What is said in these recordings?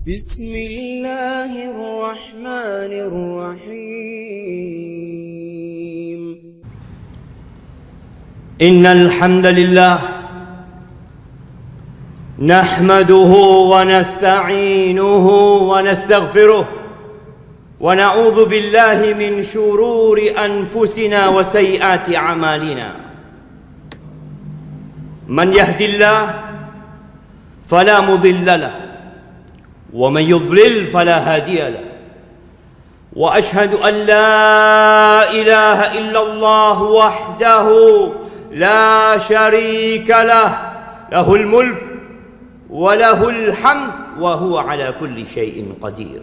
بسم الله الرحمن الرحيم إن الحمد لله نحمده ونستعينه ونستغفره ونعوذ بالله من شرور أنفسنا وسيئات أعمالنا من يهد الله فلا مضل له ومن يضلل فلا هادي له وأشهد أن لا إله إلا الله وحده لا شريك له له الملك وله الحمد وهو على كل شيء قدير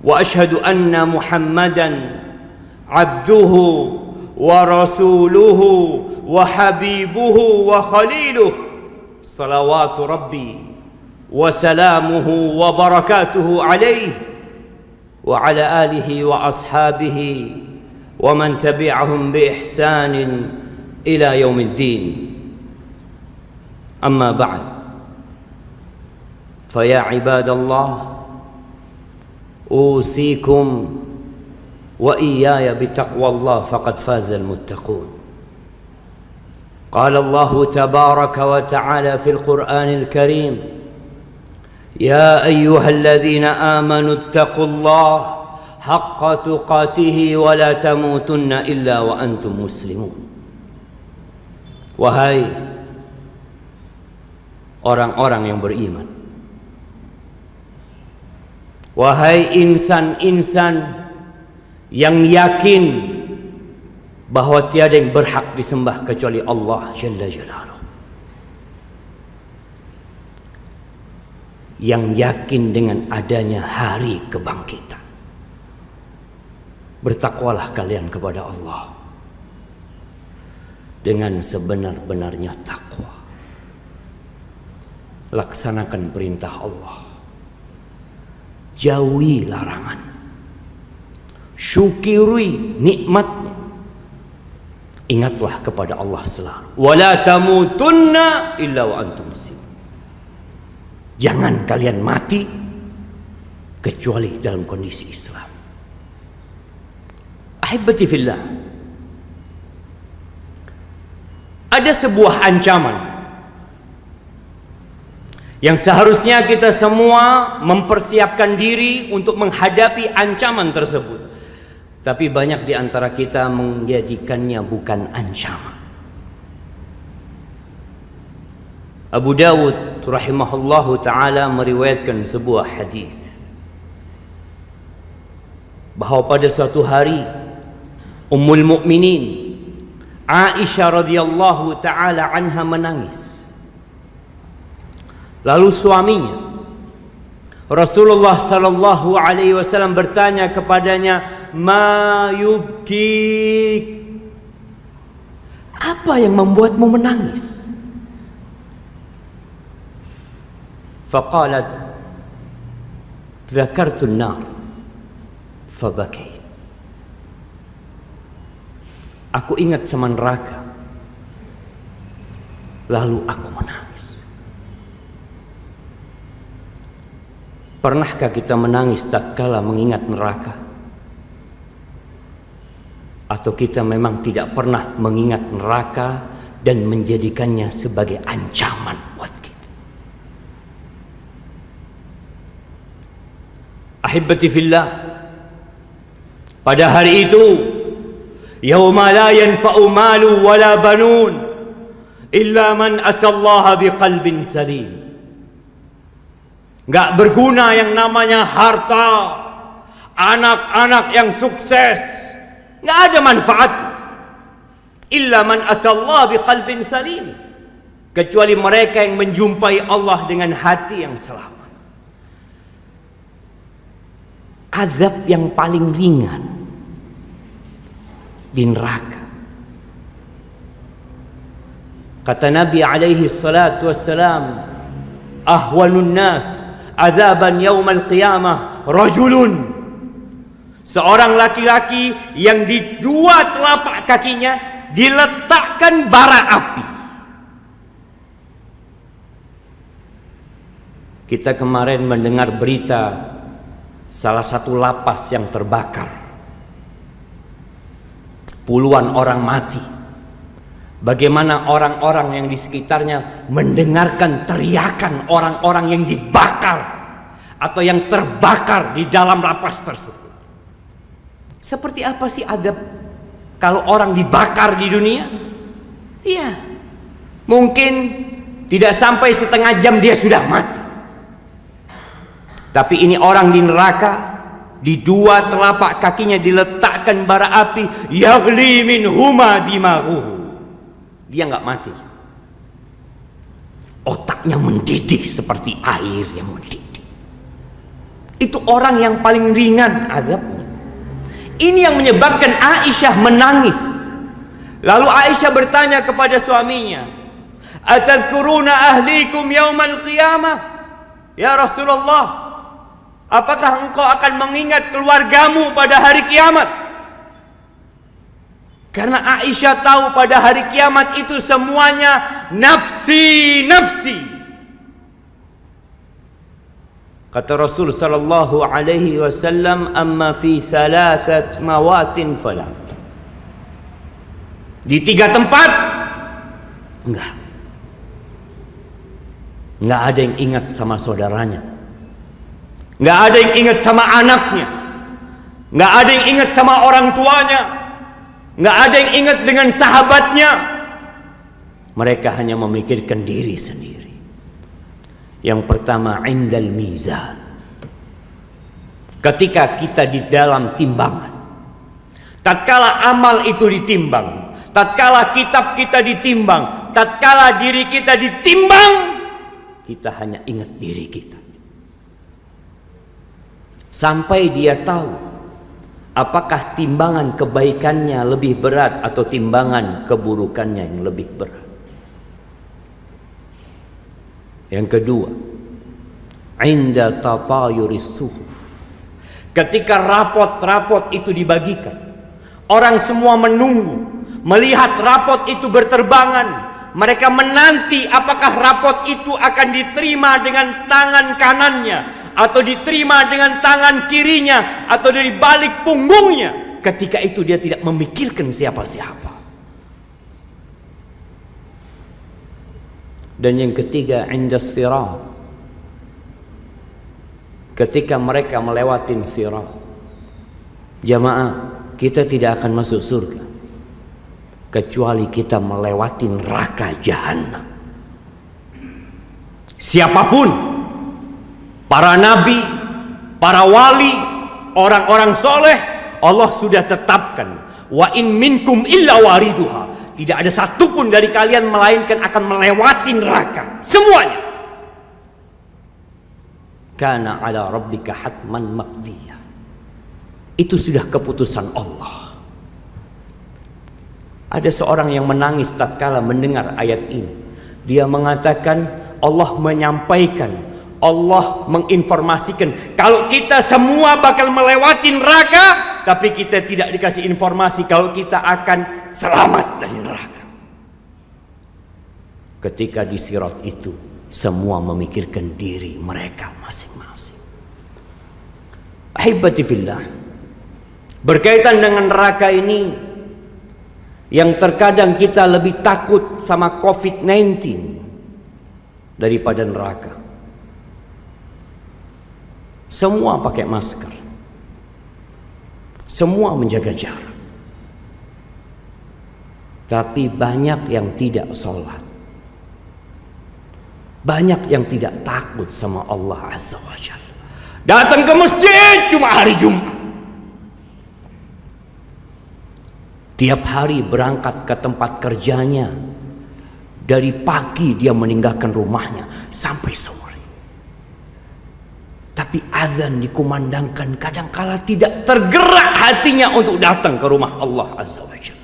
وأشهد أن محمدا عبده ورسوله وحبيبه وخليله صلوات ربي وسلامه وبركاته عليه وعلى آله وأصحابه ومن تبعهم بإحسان إلى يوم الدين أما بعد فيا عباد الله أوصيكم وإياي بتقوى الله فقد فاز المتقون قال الله تبارك وتعالى في القرآن الكريم يا أيها الذين آمنوا اتقوا الله حق تقاته ولا تموتن إلا وأنتم مسلمون. Wahai orang-orang yang beriman, wahai insan-insan yang yakin bahwa tiada yang berhak disembah kecuali Allah Jalla Jalaluhu, yang yakin dengan adanya hari kebangkitan, bertakwalah kalian kepada Allah dengan sebenar-benarnya takwa. Laksanakan perintah Allah, jauhi larangan, syukuri nikmatnya, ingatlah kepada Allah selalu. Wala tamutunna illa wa antum muslimun. Jangan kalian mati kecuali dalam kondisi Islam. Ahibati fillah, ada sebuah ancaman yang seharusnya kita semua mempersiapkan diri untuk menghadapi ancaman tersebut. Tapi banyak di antara kita menjadikannya bukan ancaman. Abu Dawud rahimahullahu ta'ala meriwayatkan sebuah hadis bahwa pada suatu hari Ummul Mukminin Aisyah radhiyallahu ta'ala anha menangis. Lalu suaminya Rasulullah sallallahu alaihi wasallam bertanya kepadanya, "Ma yubkik?" Apa yang membuatmu menangis? Faqalat, "Dzakartu an-nar fabakait." Aku ingat sama neraka, lalu aku menangis. Pernahkah kita menangis tatkala mengingat neraka? Atau kita memang tidak pernah mengingat neraka dan menjadikannya sebagai ancaman buat kita? Ahibati fillah, pada hari itu yauma la yanfa'u malu wala banun illa man atallaha biqalbin salim. Enggak berguna yang namanya harta, anak-anak yang sukses, enggak ada manfaat. Illa man atallaha biqalbin salim, kecuali mereka yang menjumpai Allah dengan hati yang selamat. Azab yang paling ringan di neraka, kata Nabi alaihi salatu wassalam, ahwanun nas azaban yaumal qiyamah rajulun, seorang laki-laki yang di dua telapak kakinya diletakkan bara api. Kita kemarin mendengar berita salah satu lapas yang terbakar. Puluhan orang mati. Bagaimana orang-orang yang di sekitarnya mendengarkan teriakan orang-orang yang dibakar atau yang terbakar di dalam lapas tersebut. Seperti apa sih adab kalau orang dibakar di dunia? Iya, mungkin tidak sampai setengah jam dia sudah mati. Tapi ini orang di neraka, di dua telapak kakinya diletakkan bara api, yaghli min huma dimaghuhu. Dia nggak mati. Otaknya mendidih seperti air yang mendidih. Itu orang yang paling ringan azabnya. Ini yang menyebabkan Aisyah menangis. Lalu Aisyah bertanya kepada suaminya, "Atadhkuruna ahlikum yaumal qiyamah?" Ya Rasulullah, apakah engkau akan mengingat keluargamu pada hari kiamat? Karena Aisyah tahu pada hari kiamat itu semuanya nafsi, nafsi. Kata Rasul sallallahu alaihi wasallam, "Amma fi thalathat mawatin fala." Di 3 tempat enggak ada yang ingat sama saudaranya. Enggak ada yang ingat sama anaknya. Enggak ada yang ingat sama orang tuanya. Enggak ada yang ingat dengan sahabatnya. Mereka hanya memikirkan diri sendiri. Yang pertama, indal mizan. Ketika kita di dalam timbangan, tatkala amal itu ditimbang, tatkala kitab kita ditimbang, tatkala diri kita ditimbang, kita hanya ingat diri kita. Sampai dia tahu apakah timbangan kebaikannya lebih berat atau timbangan keburukannya yang lebih berat. Yang kedua, inda tatayuris suhuf. Ketika rapot-rapot itu dibagikan, orang semua menunggu, melihat rapot itu berterbangan. Mereka menanti apakah rapot itu akan diterima dengan tangan kanannya, atau diterima dengan tangan kirinya, atau dari balik punggungnya. Ketika itu dia tidak memikirkan siapa-siapa. Dan yang ketiga, indas sirat. Ketika mereka melewati sirat, jamaah, kita tidak akan masuk surga kecuali kita melewati neraka jahanam. Siapapun, para nabi, para wali, orang-orang soleh, Allah sudah tetapkan, wa in minkum illa wariduha. Tidak ada satupun dari kalian melainkan akan melewati neraka. Semuanya. Kana ala rabbika hatman maqdiyah. Itu sudah keputusan Allah. Ada seorang yang menangis tatkala mendengar ayat ini. Dia mengatakan, Allah menyampaikan, Allah menginformasikan kalau kita semua bakal melewati neraka, tapi kita tidak dikasih informasi kalau kita akan selamat dari neraka. Ketika di sirat itu, semua memikirkan diri mereka masing-masing. Ahibati fillah, berkaitan dengan neraka ini, yang terkadang kita lebih takut sama COVID-19 daripada neraka. Semua pakai masker, semua menjaga jarak, tapi banyak yang tidak sholat, banyak yang tidak takut sama Allah Azza wa Jalla. Datang ke masjid cuma hari Jumat, tiap hari berangkat ke tempat kerjanya, dari pagi dia meninggalkan rumahnya sampai sore. Tapi azan dikumandangkan, kadangkala tidak tergerak hatinya untuk datang ke rumah Allah Azza wa Jalla.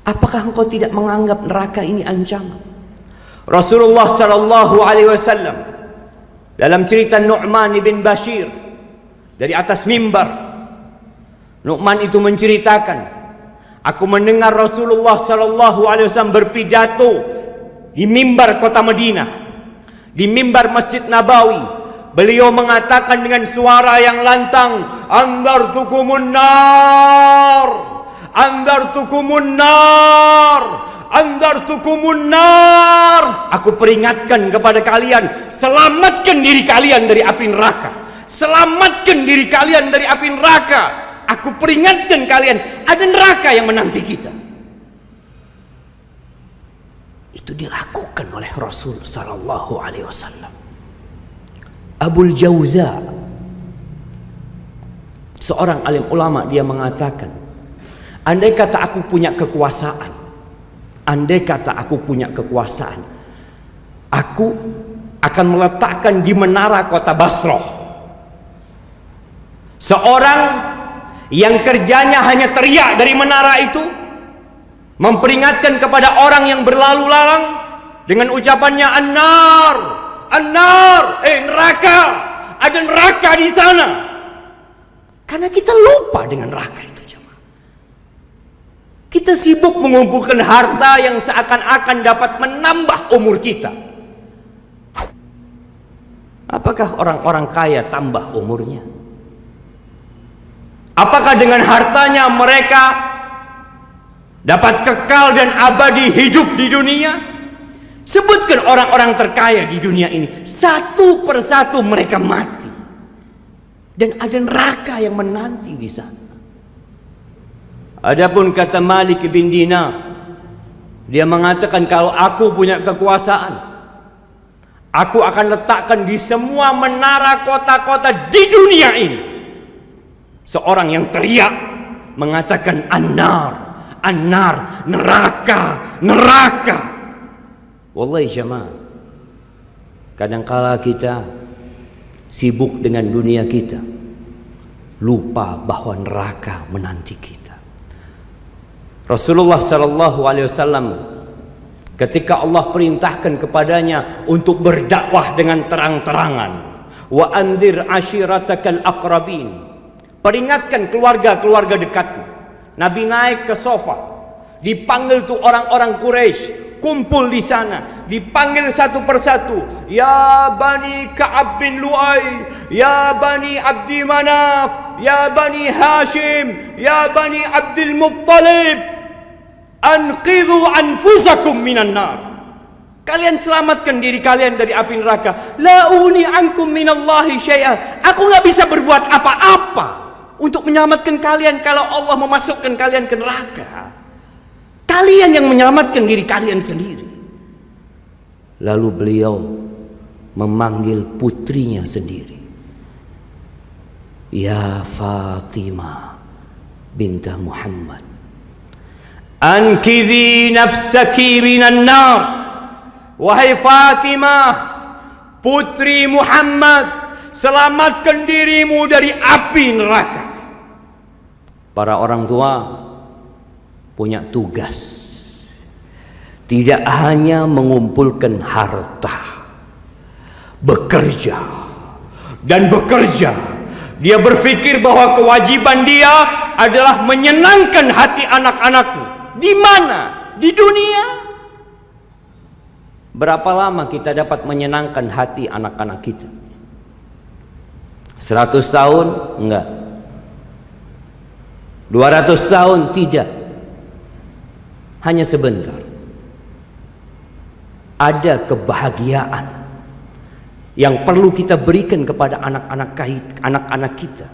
Apakah engkau tidak menganggap neraka ini ancaman? Rasulullah sallallahu alaihi wasallam dalam cerita Nu'man bin Bashir dari atas mimbar, Nu'man itu menceritakan, aku mendengar Rasulullah sallallahu alaihi wasallam berpidato di mimbar kota Madinah. di mimbar Masjid Nabawi, beliau mengatakan dengan suara yang lantang, "Anzartukumun nar, anzartukumun nar, anzartukumun nar." Aku peringatkan kepada kalian, selamatkan diri kalian dari api neraka. Selamatkan diri kalian dari api neraka. Aku peringatkan kalian, ada neraka yang menanti kita. Itu dilakukan oleh Rasul sallallahu alaihi wasallam. Abul Jauza, seorang alim ulama, dia mengatakan, andai kata aku punya kekuasaan, aku akan meletakkan di menara kota Basrah seorang yang kerjanya hanya teriak dari menara itu, memperingatkan kepada orang yang berlalu lalang dengan ucapannya an-nar, an-nar, neraka, ada neraka di sana. Karena kita lupa dengan neraka itu, jemaah. Kita sibuk mengumpulkan harta yang seakan-akan dapat menambah umur kita. Apakah orang-orang kaya tambah umurnya? Apakah dengan hartanya mereka dapat kekal dan abadi hidup di dunia? Sebutkan orang-orang terkaya di dunia ini, satu persatu mereka mati, dan ada neraka yang menanti di sana. Adapun kata Malik bin Dinar, dia mengatakan, kalau aku punya kekuasaan, aku akan letakkan di semua menara kota-kota di dunia ini seorang yang teriak mengatakan an-nar, an-nar, neraka, neraka. Wallahi jemaah, kadangkala kita sibuk dengan dunia kita, lupa bahwa neraka menanti kita. Rasulullah sallallahu alaihi wasallam, ketika Allah perintahkan kepadanya untuk berdakwah dengan terang-terangan, wa anzir ashiratakal aqrabin, peringatkan keluarga-keluarga dekatmu. Nabi naik ke sofa, dipanggil tuh orang-orang Quraisy, kumpul di sana, dipanggil satu persatu, ya Bani Ka'ab bin Lu'ay, ya Bani Abdi Manaf, ya Bani Hashim, ya Bani Abdul Muttalib, anqidhu anfusakum minan nar. Kalian selamatkan diri kalian dari api neraka. La uni ankum minallahi syai'a. Aku gak bisa berbuat apa-apa untuk menyelamatkan kalian kalau Allah memasukkan kalian ke neraka. Kalian yang menyelamatkan diri kalian sendiri. Lalu beliau memanggil putrinya sendiri, ya Fatimah binta Muhammad, ankidhi nafsaki minan nar. Wahai Fatimah, putri Muhammad, selamatkan dirimu dari api neraka. Para orang tua punya tugas, tidak hanya mengumpulkan harta, bekerja dan bekerja. Dia berpikir bahwa kewajiban dia adalah menyenangkan hati anak-anaknya. Di mana? Di dunia. Berapa lama kita dapat menyenangkan hati anak-anak kita? 100 tahun? Enggak. 200 tahun? Tidak. Hanya sebentar. Ada kebahagiaan yang perlu kita berikan kepada anak-anak kita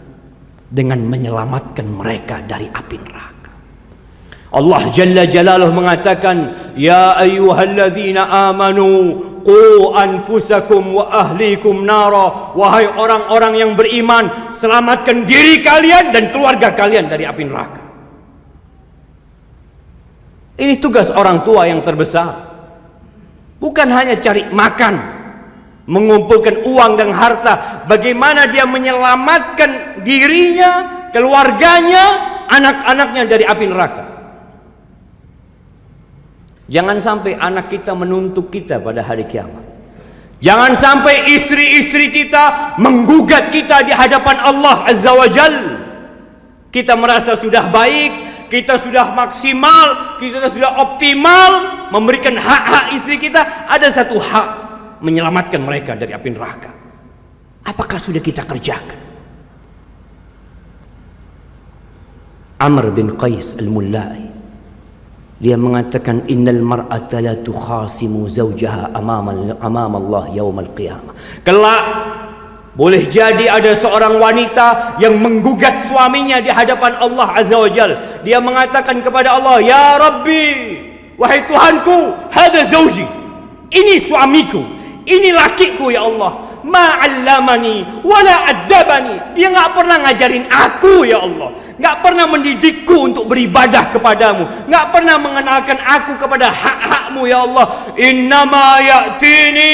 dengan menyelamatkan mereka dari api neraka. Allah Jalla Jalaluhu mengatakan, ya ayyuhalladzina amanu qu anfusakum wa ahlikum nara. Wahai orang-orang yang beriman, selamatkan diri kalian dan keluarga kalian dari api neraka. Ini tugas orang tua yang terbesar. Bukan hanya cari makan, mengumpulkan uang dan harta. Bagaimana dia menyelamatkan dirinya, keluarganya, anak-anaknya dari api neraka. Jangan sampai anak kita menuntut kita pada hari kiamat. Jangan sampai istri-istri kita menggugat kita di hadapan Allah Azza wa Jal. Kita merasa sudah baik, kita sudah maksimal, kita sudah optimal memberikan hak-hak istri kita. Ada satu hak menyelamatkan mereka dari api neraka. Apakah sudah kita kerjakan? Amr bin Qais al-Mullai, dia mengatakan, innal mar'ata la tukhasimu zawjaha amama Allah yaumal qiyamah. Kelak boleh jadi ada seorang wanita yang menggugat suaminya di hadapan Allah Azza wa Jal. Dia mengatakan kepada Allah, ya Rabbi, wahai Tuhanku, hadza zawji, ini suamiku, ini lakiku ya Allah. Ma'allamani wala addabani. Dia enggak pernah ngajarin aku ya Allah, enggak pernah mendidikku untuk beribadah kepadamu, enggak pernah mengenalkan aku kepada hak-hakmu ya Allah. Innama ya'tini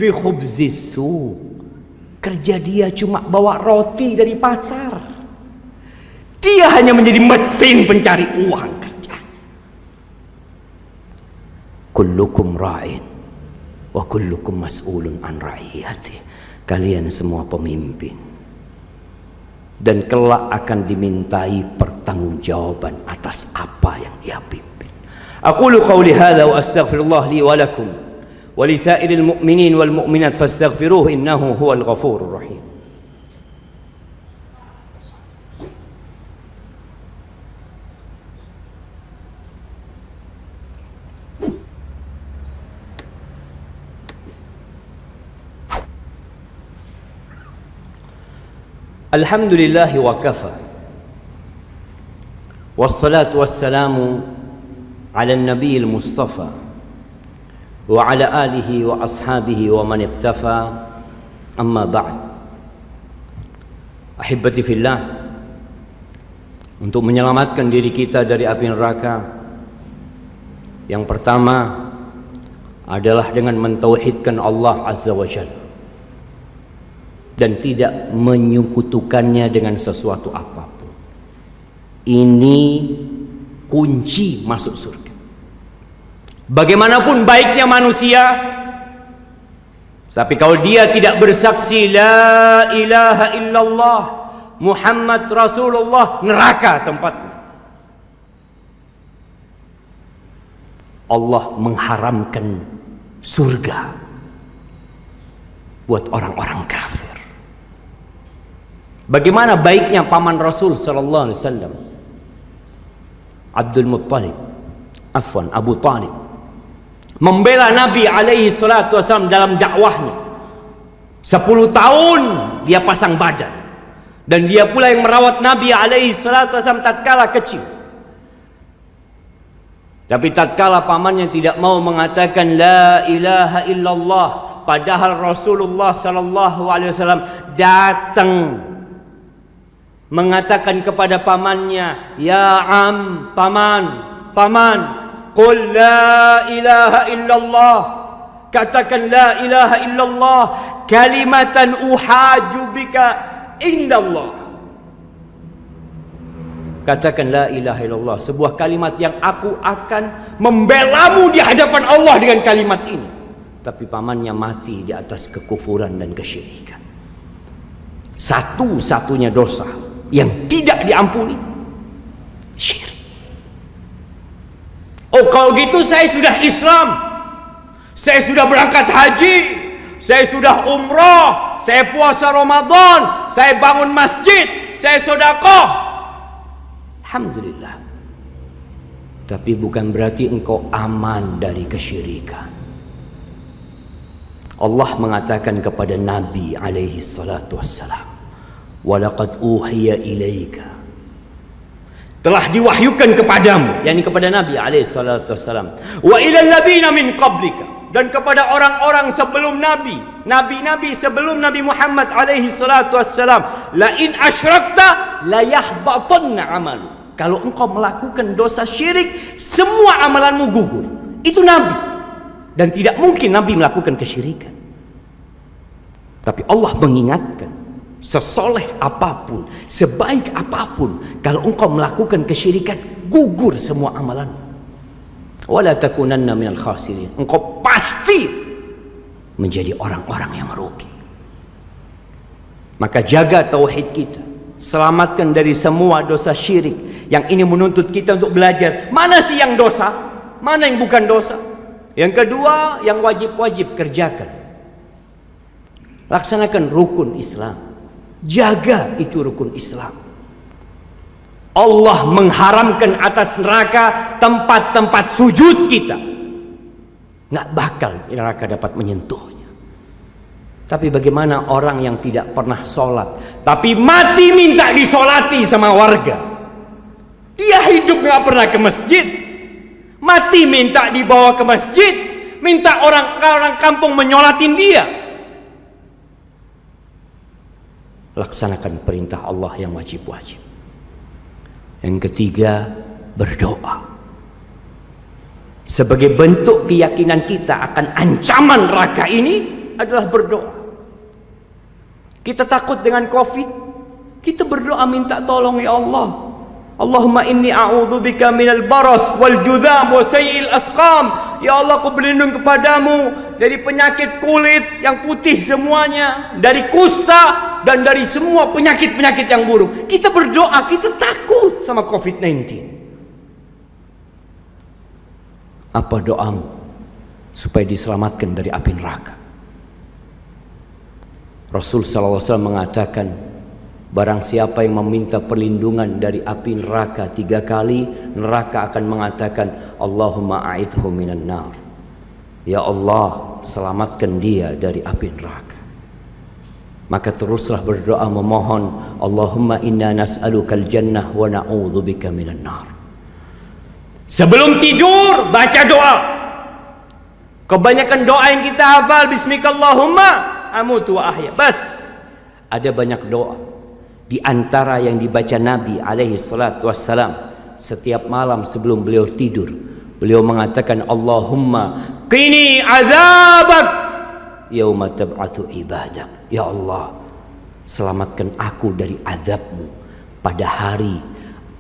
bi khubzis suq. Kerja dia cuma bawa roti dari pasar. Dia hanya menjadi mesin pencari uang kerjanya. Kullukum ra'in wa kullukum mas'ulun an ra'iyati. Kalian semua pemimpin dan kelak akan dimintai pertanggungjawaban atas apa yang dia pimpin. Aqulu qawli hadza wa astaghfirullah li wa lakum wa li sa'iril mu'minin wal mu'minat fastaghfiruhu innahu huwal ghafurur rahim. Alhamdulillah wa kafa, wassalatu wassalamu ala nabiyil mustafa wa ala alihi wa ashabihi wa man iktafa, amma ba'd. Ahibati fillah, untuk menyelamatkan diri kita dari api neraka, yang pertama adalah dengan mentauhidkan Allah Azza wa Jalla dan tidak menyekutukannya dengan sesuatu apapun. Ini kunci masuk surga. Bagaimanapun baiknya manusia, tapi kalau dia tidak bersaksi la ilaha illallah Muhammad Rasulullah, neraka tempatnya. Allah mengharamkan surga buat orang-orang kafir. Bagaimana baiknya paman Rasul sallallahu alaihi wasallam, Abu Talib, membela Nabi alaihi salatu wasallam dalam dakwahnya. 10 tahun dia pasang badan, dan dia pula yang merawat Nabi alaihi salatu wasallam tatkala kecil. Tapi tatkala pamannya tidak mau mengatakan la ilaha illallah, padahal Rasulullah sallallahu alaihi wasallam datang mengatakan kepada pamannya, ya am, paman, qul la ilaha illallah, katakan la ilaha illallah, kalimatan uhaju bika indallah. Katakan la ilaha illallah, sebuah kalimat yang aku akan membelamu di hadapan Allah dengan kalimat ini. Tapi pamannya mati di atas kekufuran dan kesyirikan. Satu-satunya dosa yang tidak diampuni, syirik. Oh, kalau gitu saya sudah Islam, saya sudah berangkat haji, saya sudah umrah, saya puasa Ramadan, saya bangun masjid, saya sedekah. Alhamdulillah. Tapi bukan berarti engkau aman dari kesyirikan. Allah mengatakan kepada Nabi alaihi salatu wassalam, walaqad uhiya ilaika, telah diwahyukan kepadamu, yakni kepada Nabi alaihi salatu wassalam, wa ilal ladzina min qablika, dan kepada orang-orang sebelum Nabi, nabi-nabi sebelum Nabi Muhammad alaihi salatu wassalam, la in asyrakta la yahbatanna amalu, kalau engkau melakukan dosa syirik, semua amalanmu gugur. Itu Nabi, dan tidak mungkin Nabi melakukan kesyirikan. Tapi Allah mengingatkan, sesoleh apapun, sebaik apapun, kalau engkau melakukan kesyirikan, gugur semua amalanmu. Wala takunanna minal khasirin, engkau pasti menjadi orang-orang yang merugi. Maka jaga tauhid kita, selamatkan dari semua dosa syirik. Yang ini menuntut kita untuk belajar mana sih yang dosa, mana yang bukan dosa. Yang kedua, yang wajib-wajib kerjakan. Laksanakan rukun Islam. Jaga itu rukun Islam. Allah mengharamkan atas neraka tempat-tempat sujud kita. Nggak bakal neraka dapat menyentuhnya. Tapi bagaimana orang yang tidak pernah sholat, tapi mati minta disolati sama warga? Dia hidup nggak pernah ke masjid, mati minta dibawa ke masjid, minta orang kampung menyolatin dia. Laksanakan perintah Allah yang wajib-wajib. Yang ketiga, berdoa. Sebagai bentuk keyakinan kita akan ancaman neraka ini adalah berdoa. Kita takut dengan COVID, kita berdoa minta tolong ya Allah. Allahumma inni a'udzubika minal baras wal judham wa sayyi'il asqam. Ya Allah, aku berlindung kepadamu dari penyakit kulit yang putih semuanya, dari kusta dan dari semua penyakit-penyakit yang buruk. Kita berdoa, kita takut sama COVID-19. Apa doamu supaya diselamatkan dari api neraka? Rasul SAW mengatakan, barang siapa yang meminta perlindungan dari api neraka 3 kali, neraka akan mengatakan, Allahumma a'idhu minan nar. Ya Allah, selamatkan dia dari api neraka. Maka teruslah berdoa memohon, Allahumma inna nas'alukal jannah wa na'udzubika minan nar. Sebelum tidur baca doa. Kebanyakan doa yang kita hafal, bismikallahumma amutu wa ahya. Bas. Ada banyak doa. Di antara yang dibaca Nabi alaihi salatu wassalam setiap malam sebelum beliau tidur, beliau mengatakan, Allahumma qini azabak yauma tab'atsu ibadak. Ya Allah, selamatkan aku dari azabmu pada hari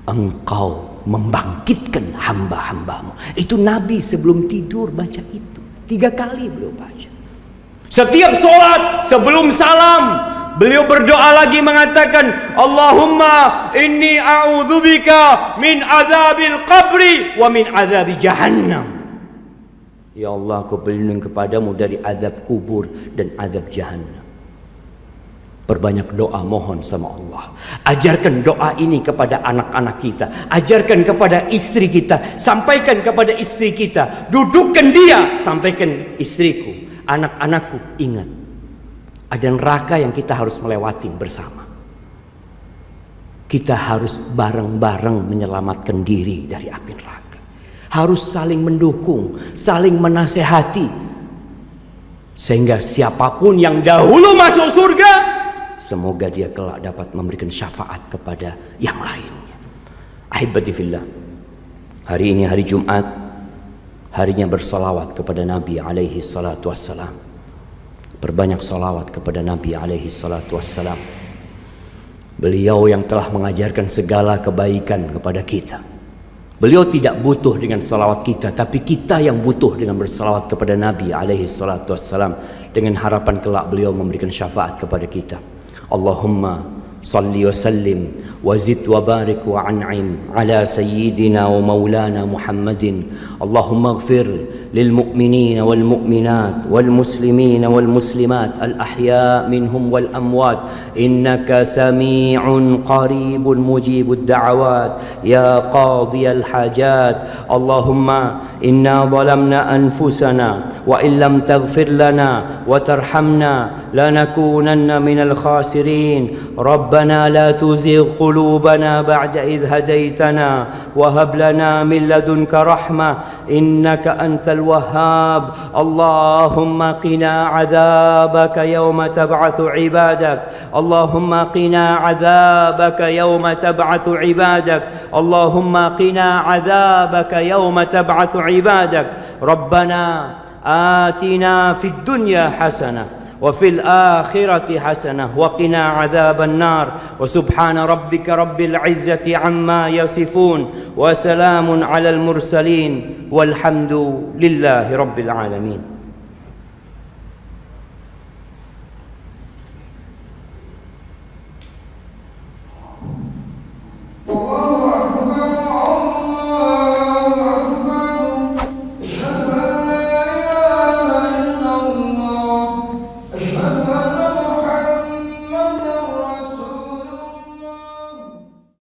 engkau membangkitkan hamba-hambamu. Itu Nabi sebelum tidur baca itu 3 kali beliau baca. Setiap sholat sebelum salam beliau berdoa lagi mengatakan, Allahumma inni a'udzubika min azabil qabri wa min azabi jahannam. Ya Allah, aku berlindung kepadamu dari azab kubur dan azab jahannam. Perbanyak doa mohon sama Allah. Ajarkan doa ini kepada anak-anak kita, ajarkan kepada istri kita, sampaikan kepada istri kita, dudukkan dia, sampaikan istriku, anak-anakku, ingat ada neraka yang kita harus melewati bersama. Kita harus bareng-bareng menyelamatkan diri dari api neraka. Harus saling mendukung, saling menasehati, sehingga siapapun yang dahulu masuk surga, semoga dia kelak dapat memberikan syafaat kepada yang lainnya. Ahibati fillah, hari ini hari Jumat, harinya bersalawat kepada Nabi alaihi salatu wassalam. Perbanyak salawat kepada Nabi alaihi salatu wassalam. Beliau yang telah mengajarkan segala kebaikan kepada kita. Beliau tidak butuh dengan salawat kita, tapi kita yang butuh dengan bersalawat kepada Nabi alaihi salatu wassalam, dengan harapan kelak beliau memberikan syafaat kepada kita. Allahumma salli wa sallim wa zid wa barik wa an'im ala sayyidina wa maulana Muhammadin. Allahumma ighfir lil mu'minina wal mu'minat wal muslimina wal muslimat al ahya minhum wal amwat innaka sami'un qaribun mujibud da'awat ya qadiyal hajat. Allahumma inna zalamna anfusana wa illam taghfir lana wa tarhamna lanakunanna minal khasirin. ربنا لا تزغ قلوبنا بعد إذ هديتنا وهب لنا من لدنك رحمة إنك أنت الوهاب. اللهم قنا عذابك يوم تبعث عبادك. اللهم قنا عذابك يوم تبعث عبادك. اللهم قنا عذابك يوم تبعث عبادك. ربنا آتنا في الدنيا حسنة وفي الآخرة حسنة وقنا عذاب النار. وسبحان ربك رب العزة عما يصفون وسلام على المرسلين والحمد لله رب العالمين.